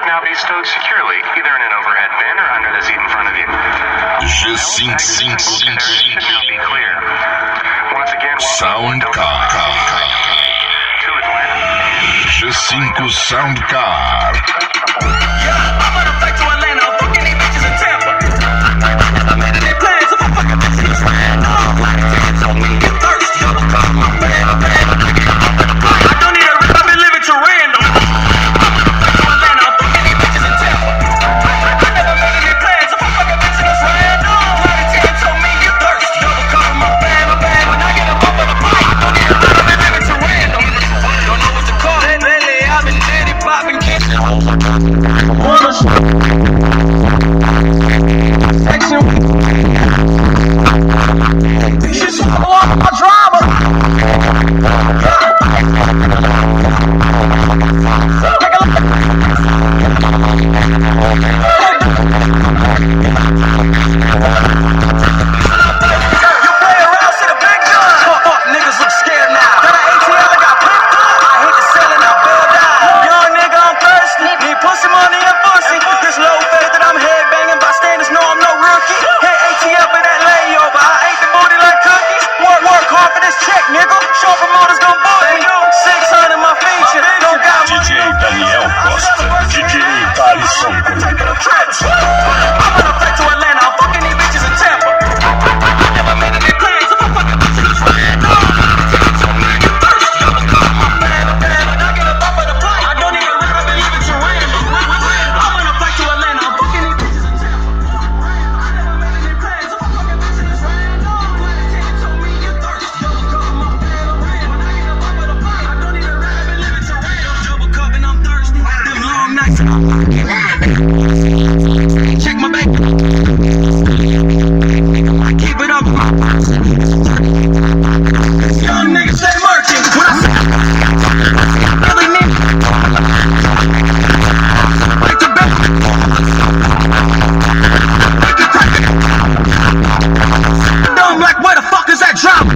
should now be stowed securely, either in an overhead bin or under the seat in front of you. G5 should now be clear. Once again, Sound Car. to Atlanta. G5 Sound Car. I'm on a flight to Atlanta, I'm fucking these bitches in Tampa. Never made any plans, if I'm fucking bitches ran off. Like a ticket told me you're thirsty, I'm a call my bad, I don't need a rip, I've been living to random. I'm on a flight to Atlanta, I'm fucking these bitches in Tampa. I never made any plans, if I'm fucking bitches ran off. Like a ticket told me you're thirsty, I'm a call my bad, when I get up on the bike, I don't need a rip, I've been living to random. Don't know what to call it, lately I've been steady popping kids. This shit's a lot of drama. You play around, see the big gun. Fuck, niggas look scared now. Got an ATL, I got picked up. I hate to sell it, I bailed out. Young nigga, I'm thirsty. Need pussy money and pussy. This low faith that I'm headbanging, bystanders know I'm no rookie. Hit ATL for that layover. I ate the booty like cookies. Work hard for this check, nigga. Show promoters gon' book me. 600 my feature. Don't got money. DJ Daniel Costa. DJ Thalisson. I'm on a flight to Atlanta. I'm fucking these bitches in Tampa. I never made any plans. If I'm fucking bitches ran off. Told me you're thirsty. I'm a call my bad. When I get up off of the plane, I don't need a rip. I've been living to random. I'm on a flight to Atlanta. I'm fucking these bitches in Tampa. I never made any plans. If I'm fucking bitches ran off. Told me you're thirsty. I'm a call my bad. When I get up off of the plane, I don't need a rip. I've been living to random. Double cup and I'm thirsty. Them long nights. Check my bank. Keep it up. Young niggas stay marching. When I say really need like the best. Dumb like where the fuck is that drop?